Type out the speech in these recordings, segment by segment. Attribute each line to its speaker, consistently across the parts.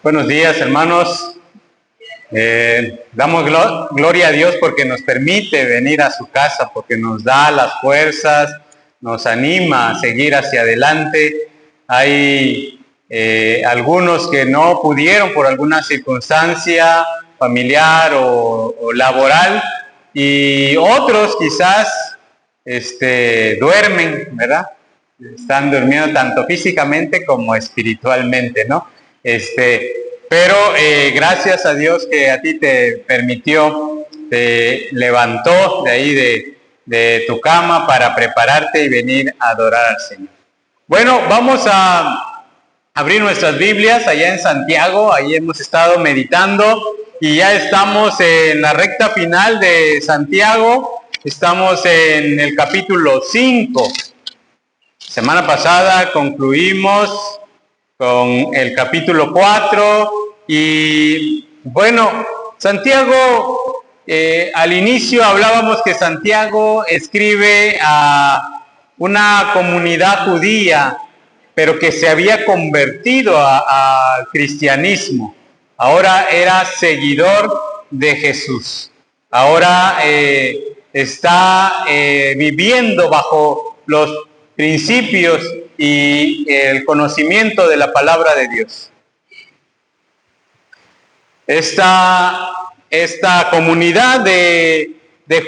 Speaker 1: Buenos días, hermanos. Damos gloria a Dios porque nos permite venir a su casa, porque nos da las fuerzas, nos anima a seguir hacia adelante. Hay algunos que no pudieron por alguna circunstancia familiar o laboral, y otros quizás duermen, ¿verdad? Están durmiendo tanto físicamente como espiritualmente, ¿no? Pero gracias a Dios que a ti te permitió, te levantó de ahí de tu cama para prepararte y venir a adorar al Señor. Bueno, vamos a abrir nuestras Biblias allá en Santiago. Ahí hemos estado meditando y ya estamos en la recta final de Santiago. Estamos en el capítulo 5. Semana pasada concluimos con el capítulo 4 y bueno, Santiago, al inicio hablábamos que Santiago escribe a una comunidad judía, pero que se había convertido al cristianismo. Ahora era seguidor de Jesús. Ahora está viviendo bajo los principios y el conocimiento de la palabra de Dios. Esta comunidad de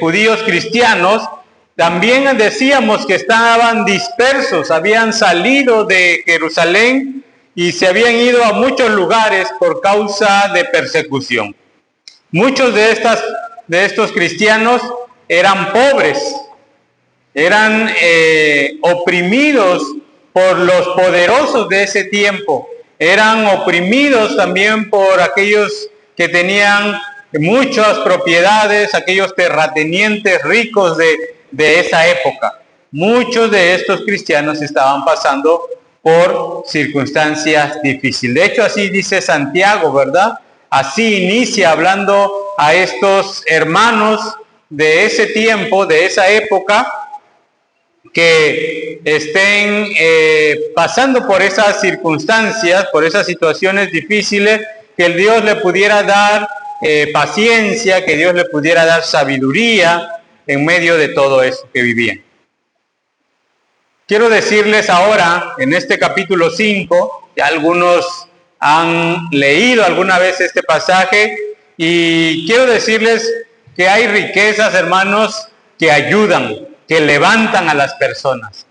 Speaker 1: judíos cristianos también decíamos que estaban dispersos, habían salido de Jerusalén y se habían ido a muchos lugares por causa de persecución. Muchos de estos cristianos eran pobres, eran oprimidos por los poderosos de ese tiempo, eran oprimidos también por aquellos que tenían muchas propiedades, aquellos terratenientes ricos de esa época. Muchos de estos cristianos estaban pasando por circunstancias difíciles. De hecho, así dice Santiago, ¿verdad? Así inicia hablando a estos hermanos de ese tiempo, de esa época, que estén pasando por esas circunstancias, por esas situaciones difíciles, que el Dios le pudiera dar paciencia, que Dios le pudiera dar sabiduría en medio de todo eso que vivían. Quiero decirles ahora, en este capítulo 5, ya algunos han leído alguna vez este pasaje, y quiero decirles que hay riquezas, hermanos, que ayudan, que levantan a las personas.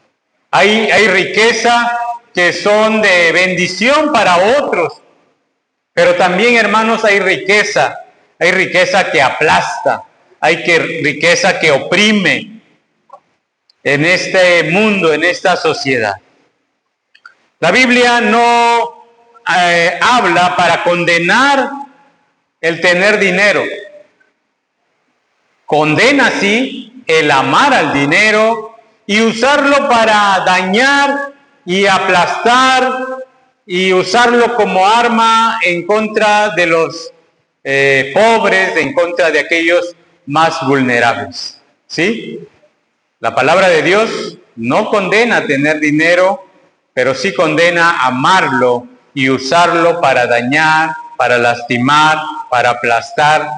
Speaker 1: Hay riqueza que son de bendición para otros, pero también, hermanos, hay riqueza que aplasta, riqueza que oprime en este mundo, en esta sociedad. La Biblia no habla para condenar el tener dinero. Condena, sí, el amar al dinero y usarlo para dañar y aplastar y usarlo como arma en contra de los pobres, en contra de aquellos más vulnerables. ¿Sí? La palabra de Dios no condena tener dinero, pero sí condena amarlo y usarlo para dañar, para lastimar, para aplastar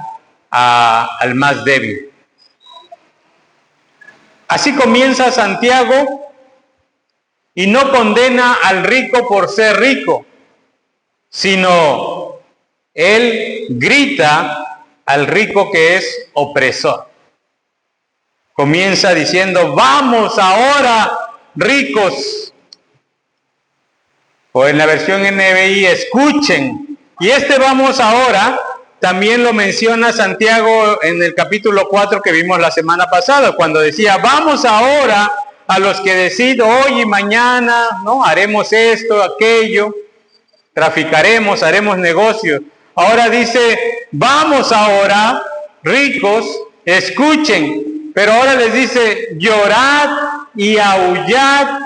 Speaker 1: al más débil. Así comienza Santiago, y no condena al rico por ser rico, sino él grita al rico que es opresor. Comienza diciendo: vamos ahora, ricos. O en la versión NBI, escuchen. Y vamos ahora también lo menciona Santiago en el capítulo 4 que vimos la semana pasada, cuando decía: vamos ahora a los que decido hoy y mañana, ¿no? Haremos esto, aquello, traficaremos, haremos negocios. Ahora dice: vamos ahora, ricos, escuchen. Pero ahora les dice: llorad y aullad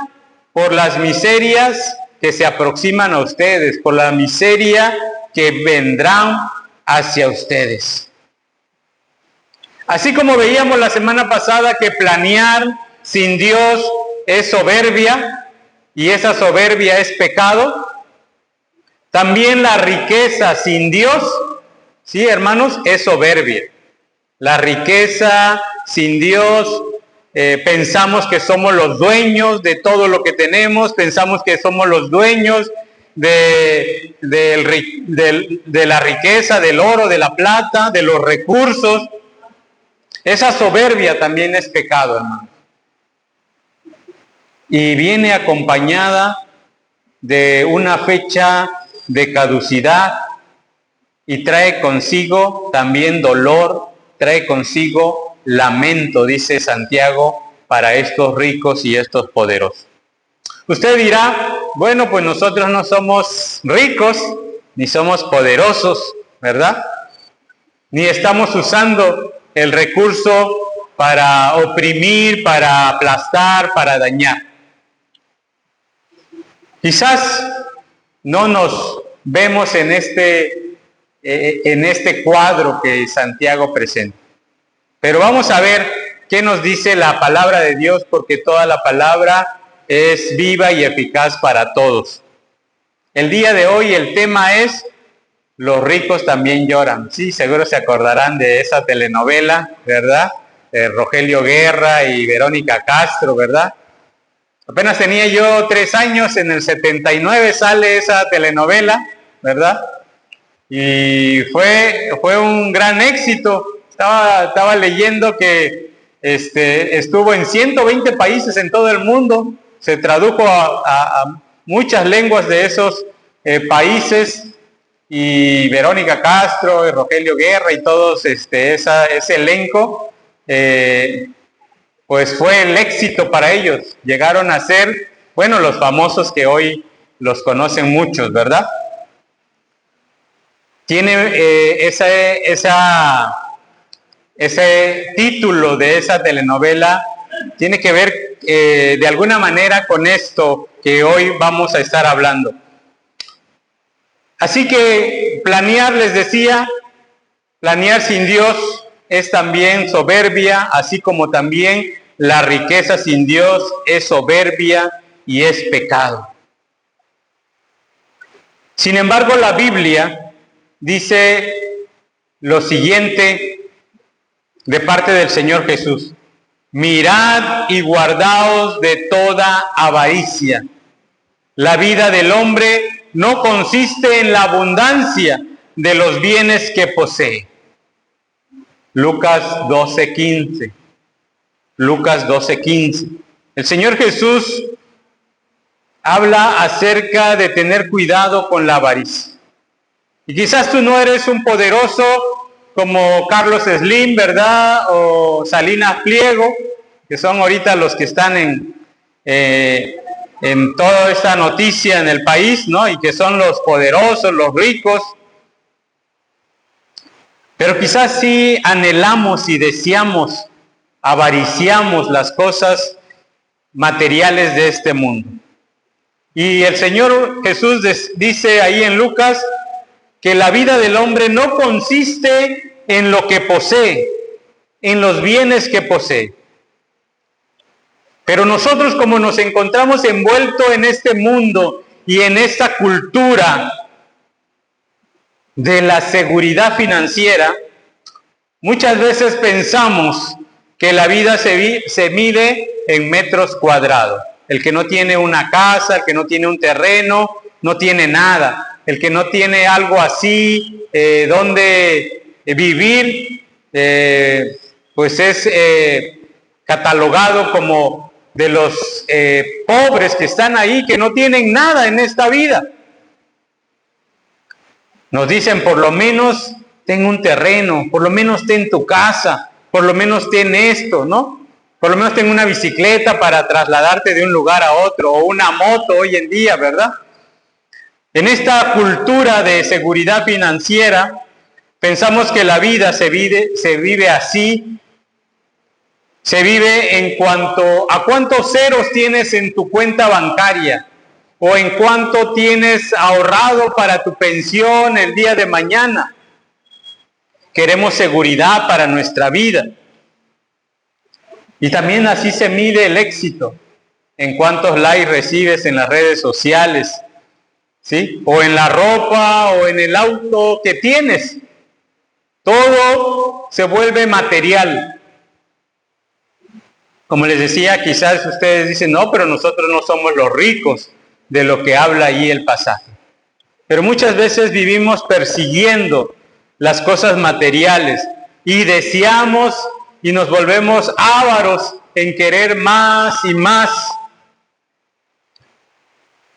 Speaker 1: por las miserias que se aproximan a ustedes, por la miseria que vendrán hacia ustedes. Así como veíamos la semana pasada que planear sin Dios es soberbia, y esa soberbia es pecado, También la riqueza sin Dios, sí, hermanos, es soberbia. La riqueza sin Dios, pensamos que somos los dueños de todo lo que tenemos, pensamos que somos los dueños de la riqueza, del oro, de la plata, de los recursos. Esa soberbia también es pecado, hermano. Y viene acompañada de una fecha de caducidad y trae consigo también dolor, trae consigo lamento, dice Santiago, para estos ricos y estos poderosos. Usted dirá, bueno, pues nosotros no somos ricos, ni somos poderosos, ¿verdad? Ni estamos usando el recurso para oprimir, para aplastar, para dañar. Quizás no nos vemos en este cuadro que Santiago presenta. Pero vamos a ver qué nos dice la palabra de Dios, porque toda la palabra es viva y eficaz para todos. El día de hoy el tema es los ricos también lloran. Sí, seguro se acordarán de esa telenovela, ¿verdad? Rogelio Guerra y Verónica Castro, ¿verdad? Apenas tenía yo 3 años, en el 79 sale esa telenovela, ¿verdad? Y fue un gran éxito. Estaba leyendo que estuvo en 120 países en todo el mundo, se tradujo a muchas lenguas de esos países, y Verónica Castro y Rogelio Guerra y todos ese elenco, pues fue el éxito para ellos. Llegaron a ser, bueno, los famosos que hoy los conocen muchos, ¿verdad? Tiene ese título de esa telenovela, tiene que ver de alguna manera con esto que hoy vamos a estar hablando. Así que planear, les decía, planear sin Dios es también soberbia, así como también la riqueza sin Dios es soberbia y es pecado. Sin embargo, la Biblia dice lo siguiente de parte del Señor Jesús: mirad y guardaos de toda avaricia. La vida del hombre no consiste en la abundancia de los bienes que posee. Lucas 12:15. Lucas 12:15. El Señor Jesús habla acerca de tener cuidado con la avaricia. Y quizás tú no eres un poderoso como Carlos Slim, ¿verdad? O Salinas Pliego, que son ahorita los que están en toda esta noticia en el país, ¿no? Y que son los poderosos, los ricos. Pero quizás sí anhelamos y deseamos, avariciamos las cosas materiales de este mundo. Y el Señor Jesús dice ahí en Lucas que la vida del hombre no consiste en lo que posee, en los bienes que posee. Pero nosotros, como nos encontramos envueltos en este mundo y en esta cultura de la seguridad financiera, muchas veces pensamos que la vida se mide en metros cuadrados. El que no tiene una casa, el que no tiene un terreno, no tiene nada. El que no tiene algo así donde vivir, pues es catalogado como de los pobres que están ahí, que no tienen nada en esta vida. Nos dicen, por lo menos ten un terreno, por lo menos ten tu casa, por lo menos ten esto, ¿no? Por lo menos ten una bicicleta para trasladarte de un lugar a otro, o una moto hoy en día, ¿verdad? En esta cultura de seguridad financiera, pensamos que la vida se vive así. Se vive en cuanto a cuántos ceros tienes en tu cuenta bancaria, o en cuánto tienes ahorrado para tu pensión el día de mañana. Queremos seguridad para nuestra vida. Y también así se mide el éxito, en cuántos likes recibes en las redes sociales, ¿sí? O en la ropa o en el auto que tienes. Todo se vuelve material. Como les decía, quizás ustedes dicen, no, pero nosotros no somos los ricos, de lo que habla ahí el pasaje. Pero muchas veces vivimos persiguiendo las cosas materiales y deseamos y nos volvemos ávaros en querer más y más.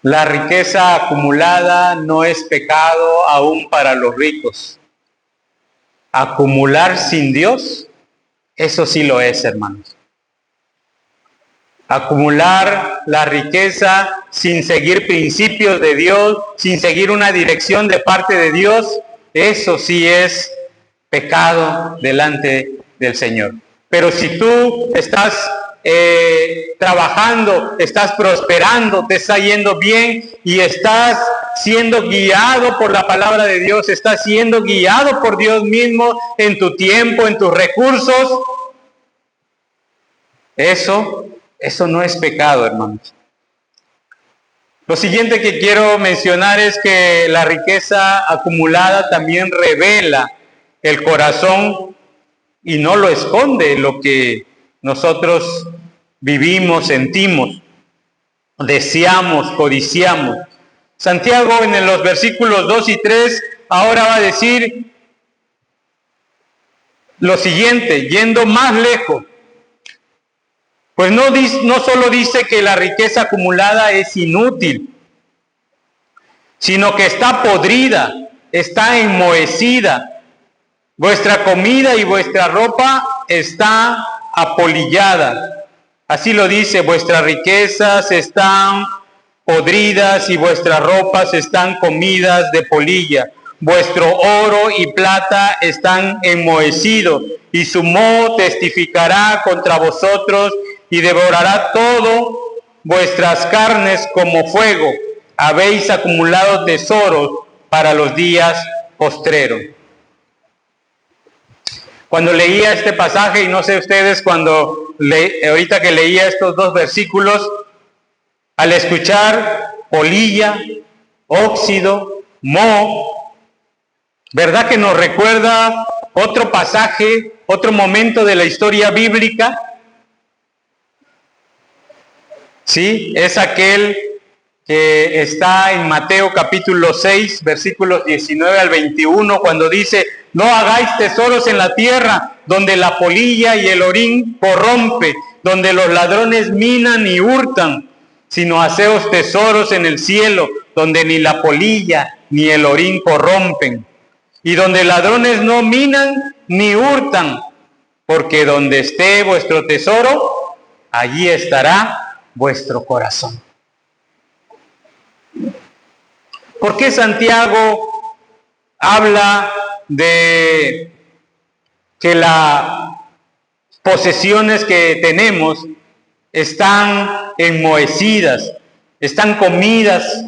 Speaker 1: La riqueza acumulada no es pecado aún para los ricos. Acumular sin Dios, eso sí lo es, hermanos. Acumular la riqueza sin seguir principios de Dios, sin seguir una dirección de parte de Dios, eso sí es pecado delante del Señor. Pero si tú estás trabajando, estás prosperando, te está yendo bien y estás siendo guiado por la palabra de Dios, estás siendo guiado por Dios mismo en tu tiempo, en tus recursos, eso no es pecado, hermanos. Lo siguiente que quiero mencionar es que la riqueza acumulada también revela el corazón y no lo esconde, lo que nosotros vivimos, sentimos, deseamos, codiciamos. Santiago en los versículos 2 y 3 ahora va a decir lo siguiente, yendo más lejos. Pues no solo dice que la riqueza acumulada es inútil, sino que está podrida, está enmohecida. Vuestra comida y vuestra ropa está apolillada. Así lo dice, vuestras riquezas están podridas y vuestras ropas están comidas de polilla. Vuestro oro y plata están enmohecidos, y su moho testificará contra vosotros y devorará todo vuestras carnes como fuego. Habéis acumulado tesoros para los días postreros. Cuando leía este pasaje, y no sé ustedes, ahorita que leía estos dos versículos, al escuchar polilla, óxido, moho, ¿verdad que nos recuerda otro pasaje, otro momento de la historia bíblica? Sí, es aquel que está en Mateo capítulo 6, versículos 19 al 21, cuando dice, no hagáis tesoros en la tierra, donde la polilla y el orín corrompe, donde los ladrones minan y hurtan, sino haceos tesoros en el cielo, donde ni la polilla ni el orín corrompen, y donde ladrones no minan ni hurtan, porque donde esté vuestro tesoro, allí estará vuestro corazón. ¿Por qué Santiago habla de que las posesiones que tenemos están enmohecidas, están comidas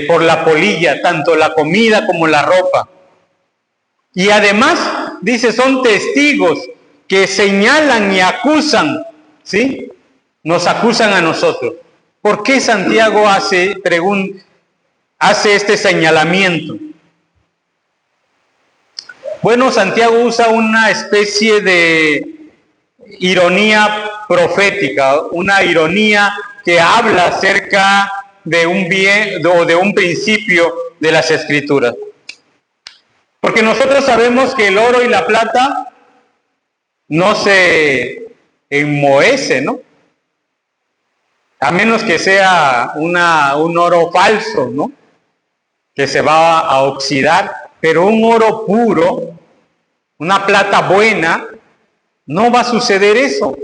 Speaker 1: por la polilla, tanto la comida como la ropa? Y además, dice, son testigos que señalan y acusan, ¿sí? Nos acusan a nosotros. ¿Por qué Santiago hace este señalamiento? Bueno, Santiago usa una especie de ironía profética, una ironía que habla acerca de un bien o de un principio de las Escrituras. Porque nosotros sabemos que el oro y la plata no se enmohece, ¿no? A menos que sea un oro falso, ¿no? Que se va a oxidar. Pero un oro puro, una plata buena, no va a suceder eso.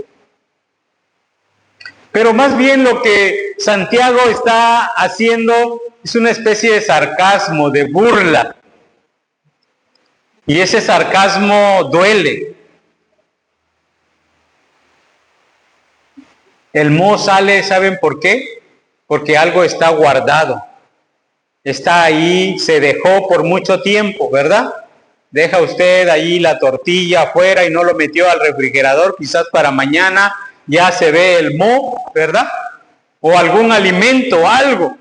Speaker 1: Pero más bien lo que Santiago está haciendo es una especie de sarcasmo, de burla. Y ese sarcasmo duele. El moho sale, ¿saben por qué? Porque algo está guardado. Está ahí, se dejó por mucho tiempo, ¿verdad? Deja usted ahí la tortilla afuera y no lo metió al refrigerador, quizás para mañana ya se ve el moho, ¿verdad? O algún alimento, algo.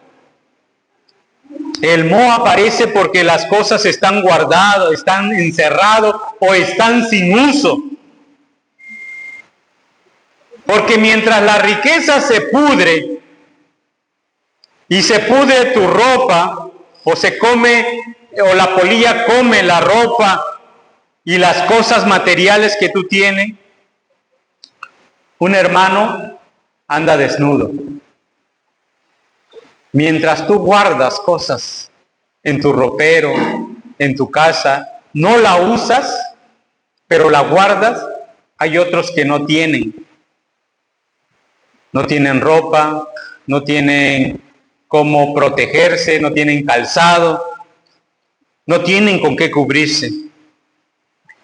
Speaker 1: El moho aparece porque las cosas están guardadas, están encerradas o están sin uso. Porque mientras la riqueza se pudre y se pudre tu ropa, o se come, o la polilla come la ropa y las cosas materiales que tú tienes, un hermano anda desnudo. Mientras tú guardas cosas en tu ropero, en tu casa, no la usas, pero la guardas, hay otros que no tienen. No tienen ropa, no tienen cómo protegerse, no tienen calzado, no tienen con qué cubrirse.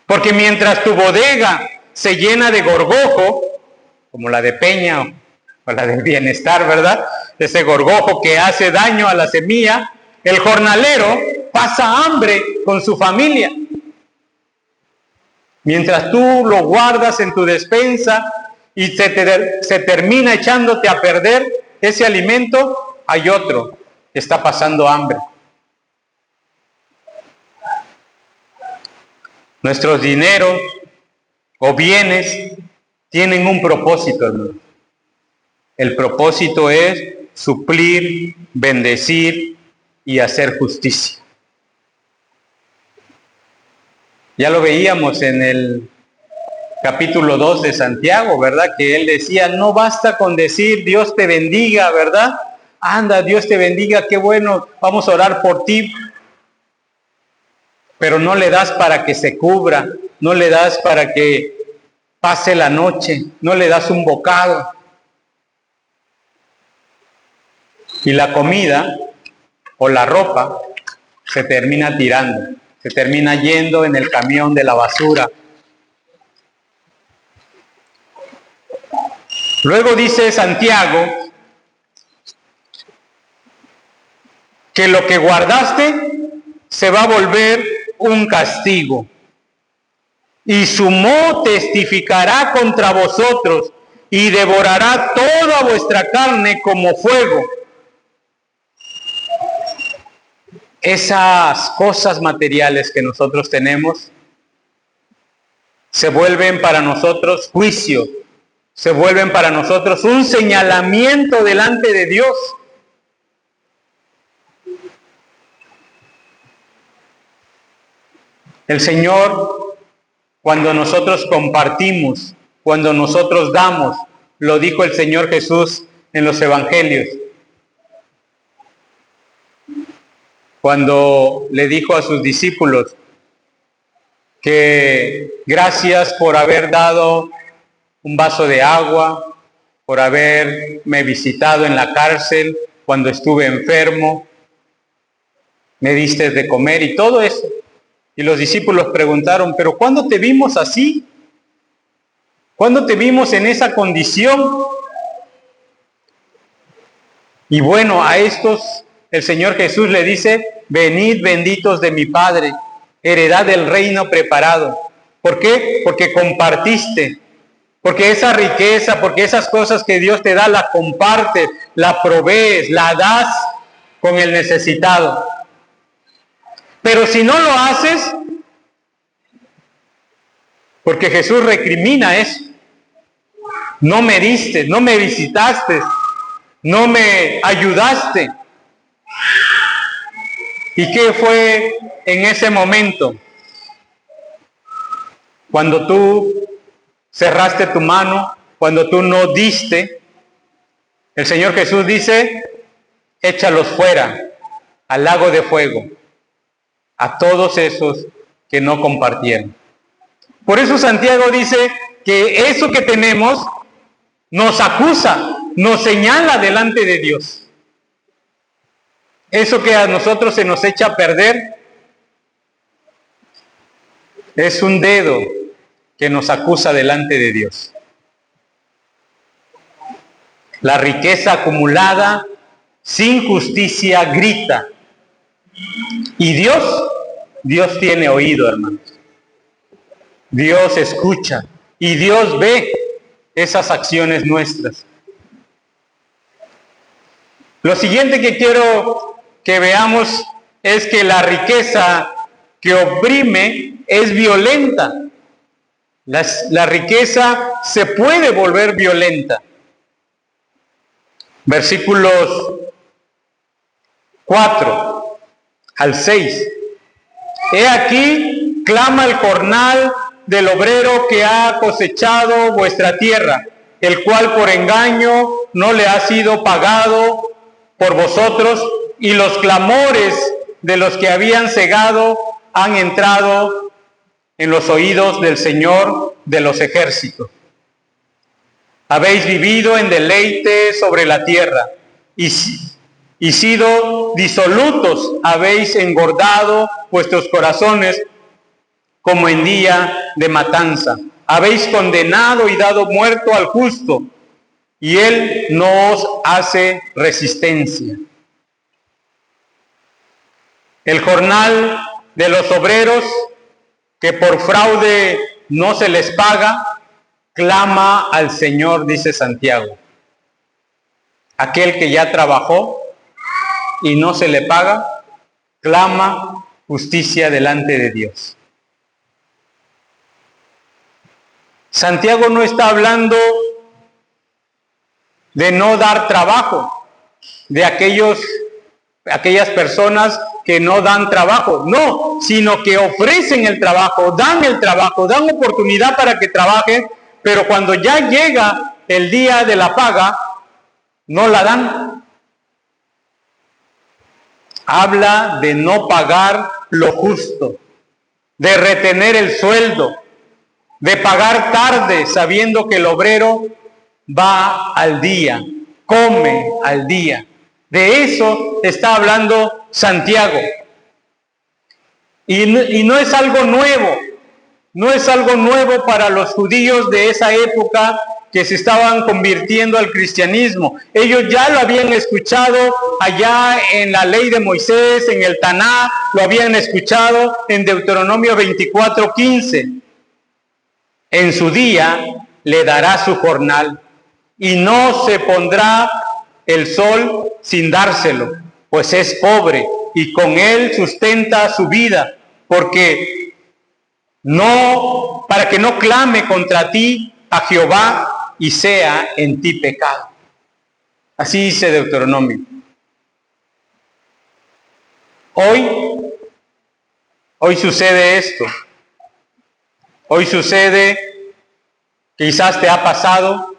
Speaker 1: Porque mientras tu bodega se llena de gorgojo, como la de Peña o la del Bienestar, ¿verdad? Ese gorgojo que hace daño a la semilla, el jornalero pasa hambre con su familia. Mientras tú lo guardas en tu despensa y se termina echándote a perder ese alimento, hay otro que está pasando hambre. Nuestros dineros o bienes tienen un propósito, hermano. El propósito es suplir, bendecir y hacer justicia. Ya lo veíamos en el capítulo 2 de Santiago, ¿verdad? Que él decía, no basta con decir Dios te bendiga, ¿verdad? Anda, Dios te bendiga, qué bueno, vamos a orar por ti. Pero no le das para que se cubra, no le das para que pase la noche, no le das un bocado. Y la comida o la ropa se termina tirando, se termina yendo en el camión de la basura. Luego dice Santiago que lo que guardaste se va a volver un castigo. Y su moho testificará contra vosotros y devorará toda vuestra carne como fuego. Esas cosas materiales que nosotros tenemos se vuelven para nosotros juicio, se vuelven para nosotros un señalamiento delante de Dios. El Señor, cuando nosotros compartimos, cuando nosotros damos, lo dijo el Señor Jesús en los evangelios. Cuando le dijo a sus discípulos que gracias por haber dado un vaso de agua, por haberme visitado en la cárcel cuando estuve enfermo, me diste de comer y todo eso. Y los discípulos preguntaron, ¿pero cuándo te vimos así? ¿Cuándo te vimos en esa condición? Y bueno, a estos el Señor Jesús le dice, venid benditos de mi Padre, heredad del reino preparado. ¿Por qué? Porque compartiste, porque esa riqueza, porque esas cosas que Dios te da, la compartes, la provees, la das con el necesitado. Pero si no lo haces, porque Jesús recrimina eso, no me diste, no me visitaste, no me ayudaste. ¿Y qué fue en ese momento? Cuando tú cerraste tu mano, cuando tú no diste, el Señor Jesús dice, échalos fuera, al lago de fuego, a todos esos que no compartieron. Por eso Santiago dice que eso que tenemos nos acusa, nos señala delante de Dios. Eso que a nosotros se nos echa a perder es un dedo que nos acusa delante de Dios. La riqueza acumulada sin justicia grita. Y Dios tiene oído, hermanos. Dios escucha y Dios ve esas acciones nuestras. Lo siguiente que quiero que veamos es que la riqueza que oprime es violenta. La riqueza se puede volver violenta. Versículos 4 al 6. He aquí, clama el jornal del obrero que ha cosechado vuestra tierra, el cual por engaño no le ha sido pagado por vosotros, y los clamores de los que habían cegado han entrado en los oídos del Señor de los ejércitos. Habéis vivido en deleite sobre la tierra, y sido disolutos, habéis engordado vuestros corazones como en día de matanza. Habéis condenado y dado muerto al justo, y él no os hace resistencia. El jornal de los obreros, que por fraude no se les paga, clama al Señor, dice Santiago. Aquel que ya trabajó y no se le paga, clama justicia delante de Dios. Santiago no está hablando de no dar trabajo, de aquellas personas que no dan trabajo, no, sino que ofrecen el trabajo, dan oportunidad para que trabajen, pero cuando ya llega el día de la paga, no la dan. Habla de no pagar lo justo, de retener el sueldo, de pagar tarde sabiendo que el obrero va al día, come al día. De eso está hablando Santiago. Y no es algo nuevo, no es algo nuevo para los judíos de esa época que se estaban convirtiendo al cristianismo. Ellos ya lo habían escuchado allá en la ley de Moisés, en el Taná, lo habían escuchado en Deuteronomio 24:15. En su día le dará su jornal, y no se pondrá el sol sin dárselo, pues es pobre, y con él sustenta su vida, para que no clame contra ti a Jehová, y sea en ti pecado. Así dice Deuteronomio. Hoy sucede esto. Hoy sucede, quizás te ha pasado,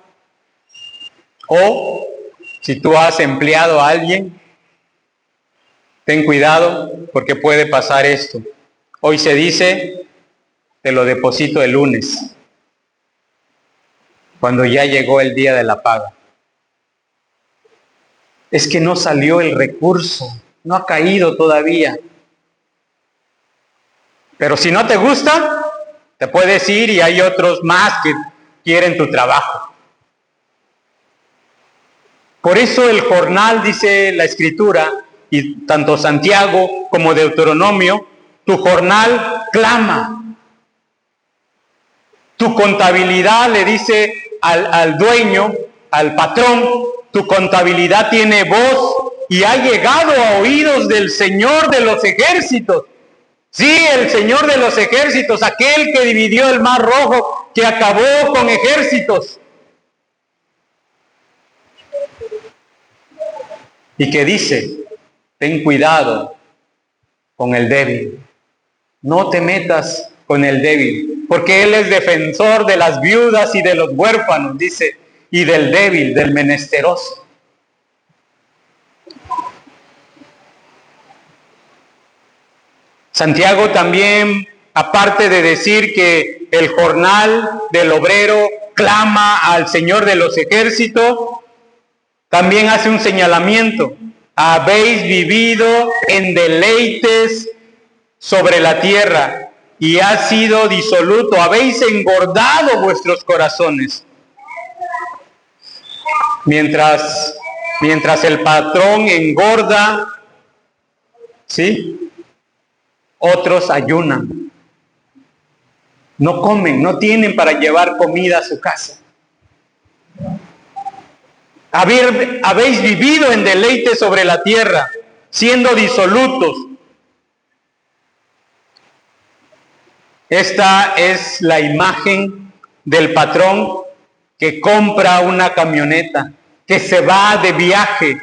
Speaker 1: o si tú has empleado a alguien, ten cuidado porque puede pasar esto. Hoy se dice, te lo deposito el lunes, cuando ya llegó el día de la paga. Es que no salió el recurso, no ha caído todavía. Pero si no te gusta, te puedes ir y hay otros más que quieren tu trabajo. Por eso el jornal, dice la Escritura, y tanto Santiago como Deuteronomio, tu jornal clama. Tu contabilidad le dice al dueño, al patrón, tu contabilidad tiene voz y ha llegado a oídos del Señor de los ejércitos. Sí, el Señor de los ejércitos, aquel que dividió el mar rojo, que acabó con ejércitos. Y que dice, ten cuidado con el débil. No te metas con el débil, porque Él es defensor de las viudas y de los huérfanos, dice, y del débil, del menesteroso. Santiago también, aparte de decir que el jornal del obrero clama al Señor de los ejércitos, también hace un señalamiento. Habéis vivido en deleites sobre la tierra y ha sido disoluto. Habéis engordado vuestros corazones. Mientras el patrón engorda, ¿sí?, otros ayunan. No comen, no tienen para llevar comida a su casa. Habéis vivido en deleite sobre la tierra. siendo disolutos. Esta es la imagen del patrón que compra una camioneta, que se va de viaje,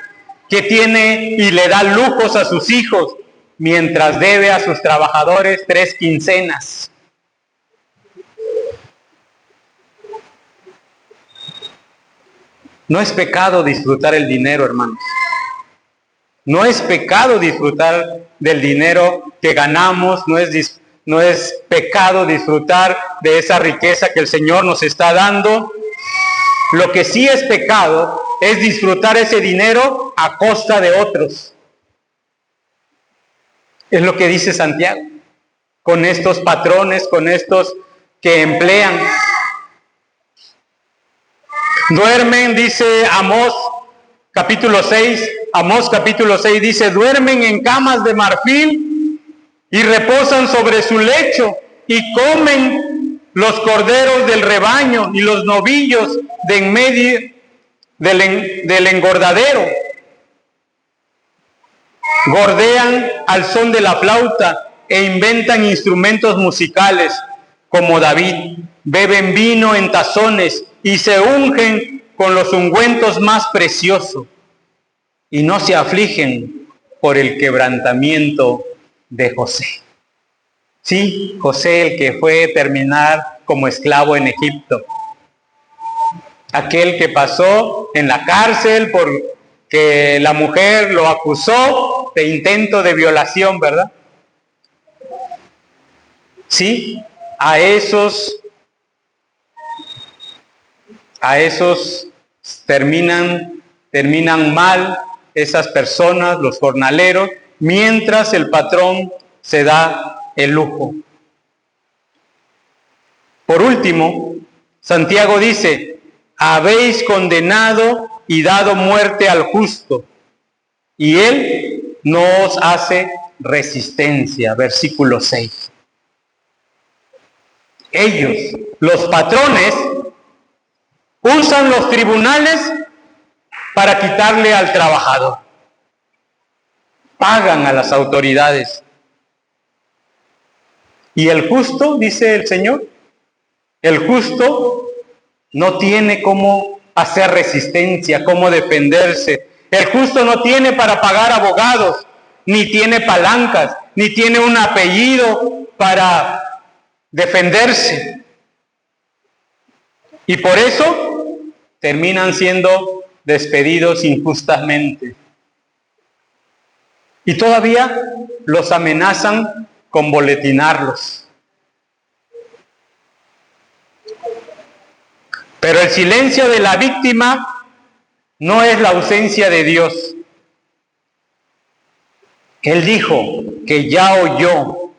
Speaker 1: que tiene y le da lujos a sus hijos, mientras debe a sus trabajadores 3 quincenas. No es pecado disfrutar el dinero, hermanos. No es pecado disfrutar del dinero que ganamos, no es pecado disfrutar de esa riqueza que el Señor nos está dando. Lo que sí es pecado es disfrutar ese dinero a costa de otros. Es lo que dice Santiago, con estos patrones, con estos que emplean. Duermen, dice Amós capítulo 6, dice, duermen en camas de marfil y reposan sobre su lecho y comen los corderos del rebaño y los novillos de en medio del engordadero. Gordean al son de la flauta e inventan instrumentos musicales como David. Beben vino en tazones y se ungen con los ungüentos más preciosos y no se afligen por el quebrantamiento de José. Sí, José, el que fue terminar como esclavo en Egipto. Aquel que pasó en la cárcel porque la mujer lo acusó de intento de violación, ¿verdad? Sí, a esos terminan mal esas personas, los jornaleros, mientras el patrón se da el lujo. Por último, Santiago dice, habéis condenado y dado muerte al justo, y él no os hace resistencia. Versículo 6. Ellos, los patrones, usan los tribunales para quitarle al trabajador. Pagan a las autoridades. Y el justo, dice el Señor, el justo no tiene cómo hacer resistencia, cómo defenderse. El justo no tiene para pagar abogados, ni tiene palancas, ni tiene un apellido para defenderse. Y por eso terminan siendo despedidos injustamente. Y todavía los amenazan con boletinarlos. Pero el silencio de la víctima no es la ausencia de Dios. Él dijo que ya oyó,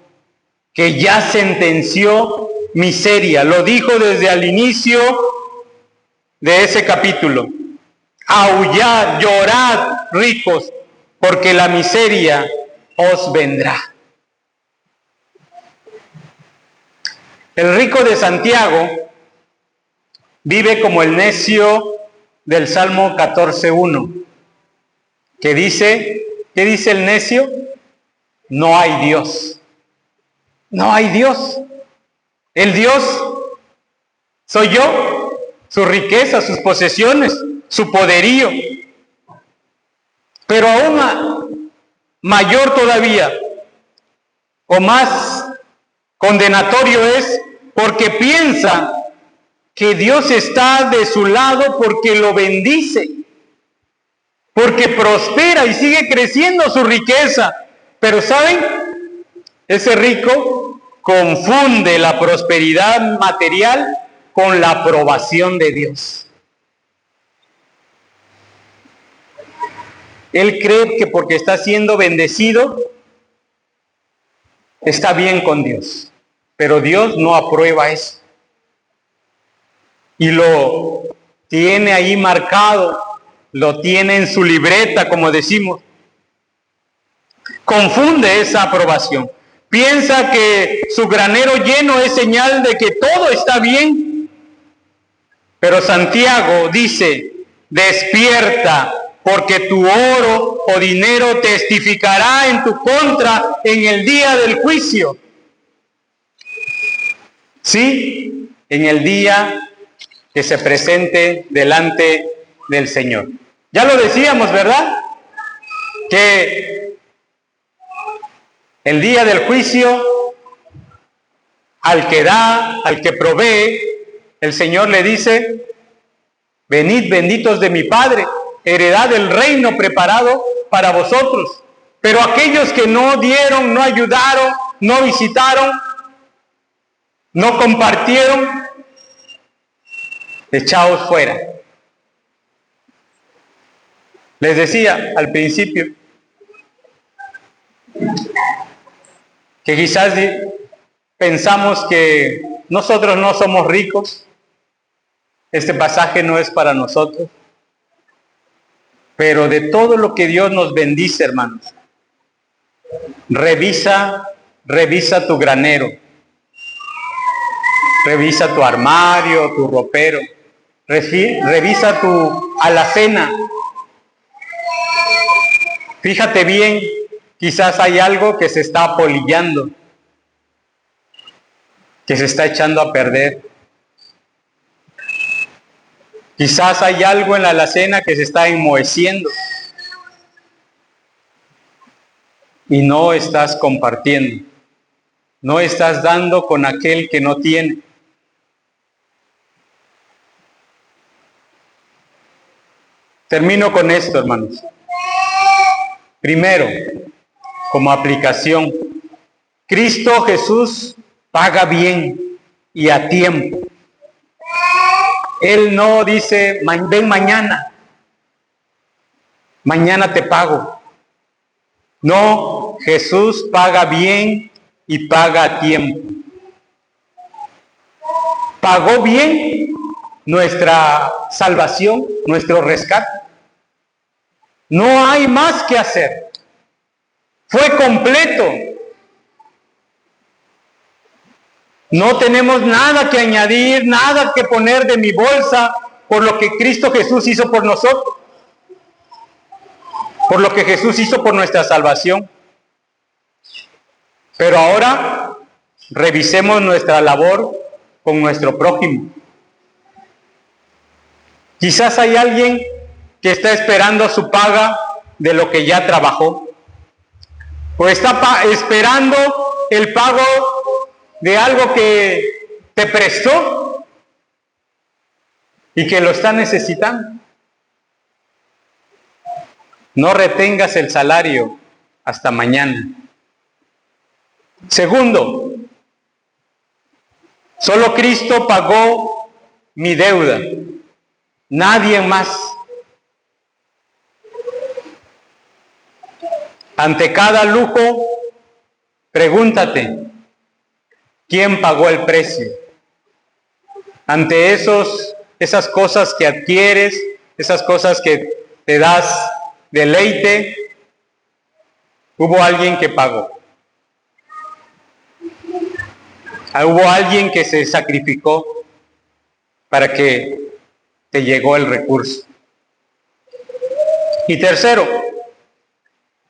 Speaker 1: que ya sentenció miseria. Lo dijo desde el inicio de ese capítulo. Aullad, llorad, ricos, porque la miseria os vendrá. El rico de Santiago vive como el necio del Salmo 14:1, que dice, ¿qué dice el necio? No hay Dios. No hay Dios. El Dios soy yo, su riqueza, sus posesiones, su poderío. Pero aún mayor todavía, o más condenatorio es porque piensa que Dios está de su lado porque lo bendice, porque prospera y sigue creciendo su riqueza. Pero ¿saben? Ese rico confunde la prosperidad material con la aprobación de Dios. Él cree que porque está siendo bendecido, está bien con Dios. Pero Dios no aprueba eso. Y lo tiene ahí marcado, lo tiene en su libreta, como decimos. Confunde esa aprobación. Piensa que su granero lleno es señal de que todo está bien. Pero Santiago dice, despierta, porque tu oro o dinero testificará en tu contra en el día del juicio. Sí, en el día que se presente delante del Señor. Ya lo decíamos, ¿verdad? Que el día del juicio, al que da, al que provee, el Señor le dice: venid benditos de mi Padre, heredad el reino preparado para vosotros. Pero aquellos que no dieron, no ayudaron, no visitaron, no compartieron, echaos fuera. Les decía al principio que quizás pensamos que nosotros no somos ricos. Este pasaje no es para nosotros. Pero de todo lo que Dios nos bendice, hermanos, revisa tu granero. Revisa tu armario, tu ropero. Revisa tu alacena. Fíjate bien, quizás hay algo que se está apolillando, que se está echando a perder. Quizás hay algo en la alacena que se está enmoheciendo y no estás compartiendo, no estás dando con aquel que no tiene. Termino con esto, hermanos. Primero, como aplicación, Cristo Jesús paga bien y a tiempo. Él no dice: ven mañana te pago. No, Jesús paga bien y paga a tiempo. Pagó bien nuestra salvación, nuestro rescate. No hay más que hacer. Fue completo. No tenemos nada que añadir, nada que poner de mi bolsa por lo que Cristo Jesús hizo por nosotros, por lo que Jesús hizo por nuestra salvación. Pero ahora revisemos nuestra labor con nuestro prójimo. Quizás hay alguien que está esperando su paga de lo que ya trabajó, o está esperando el pago de algo que te prestó y que lo está necesitando. No retengas el salario hasta mañana. Segundo, solo Cristo pagó mi deuda, nadie más. Ante cada lujo, pregúntate: ¿quién pagó el precio? Ante esas cosas que adquieres, esas cosas que te das deleite, hubo alguien que pagó. Hubo alguien que se sacrificó para que te llegó el recurso. Y tercero,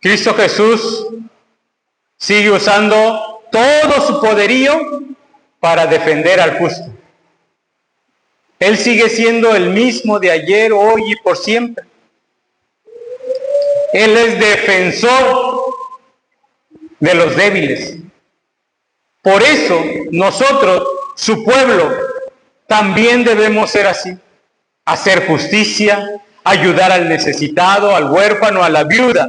Speaker 1: Cristo Jesús sigue usando todo su poderío para defender al justo. Él sigue siendo el mismo de ayer, hoy y por siempre. Él es defensor de los débiles. Por eso nosotros, su pueblo, también debemos ser así. Hacer justicia, ayudar al necesitado, al huérfano, a la viuda.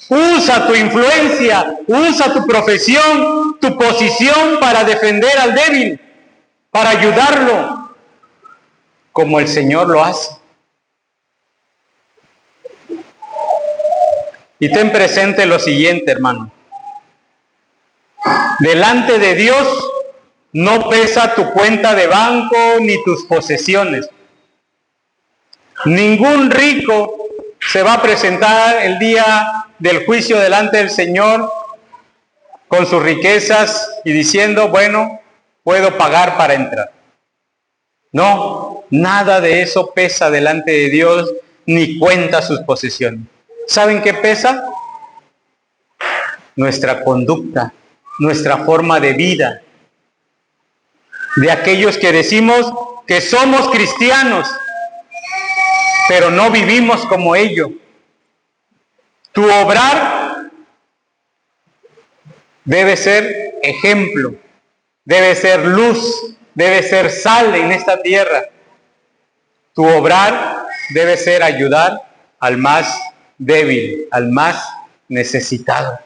Speaker 1: Usa tu influencia, usa tu profesión, tu posición para defender al débil, para ayudarlo, como el Señor lo hace. Y ten presente lo siguiente, hermano. Delante de Dios no pesa tu cuenta de banco ni tus posesiones. Ningún rico se va a presentar el día del juicio delante del Señor con sus riquezas y diciendo: bueno, puedo pagar para entrar. No, nada de eso pesa delante de Dios, ni cuenta sus posesiones. ¿Saben qué pesa? Nuestra conducta, nuestra forma de vida. De aquellos que decimos que somos cristianos, pero no vivimos como ellos. Tu obrar debe ser ejemplo, debe ser luz, debe ser sal en esta tierra. Tu obrar debe ser ayudar al más débil, al más necesitado.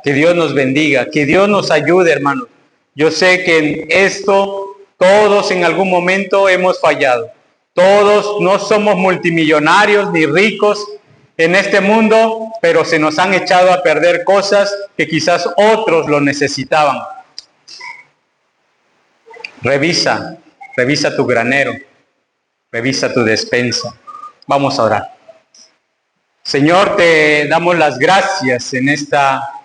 Speaker 1: Que Dios nos bendiga, que Dios nos ayude, hermanos. Yo sé que en esto todos en algún momento hemos fallado. Todos no somos multimillonarios ni ricos en este mundo, pero se nos han echado a perder cosas que quizás otros lo necesitaban. Revisa tu granero, revisa tu despensa. Vamos a orar. Señor, te damos las gracias en esta